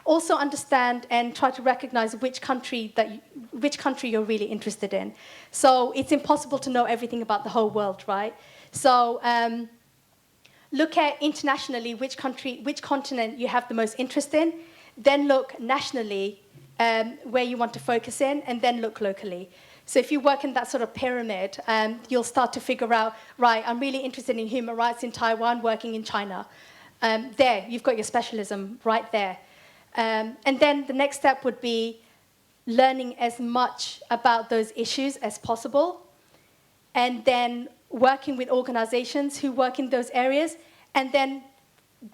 Also understand and try to recognize which country you're really interested in. So it's impossible to know everything about the whole world, right? So look at internationally which continent you have the most interest in, then look nationally where you want to focus in, and then look locally. So if you work in that sort of pyramid, you'll start to figure out, right, I'm really interested in human rights in Taiwan, working in China. There, you've got your specialism right there. And then the next step would be learning as much about those issues as possible, and then working with organizations who work in those areas, and then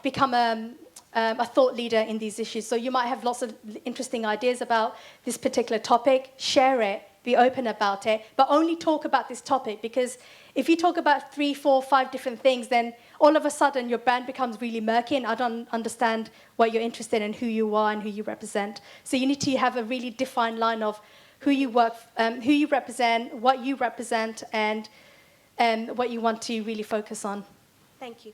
become a thought leader in these issues. So you might have lots of interesting ideas about this particular topic, share it, be open about it, but only talk about this topic, because if you talk about 3, 4, 5 different things, then all of a sudden your brand becomes really murky and I don't understand what you're interested in, who you are and who you represent. So you need to have a really defined line of who you represent, and what you want to really focus on. Thank you.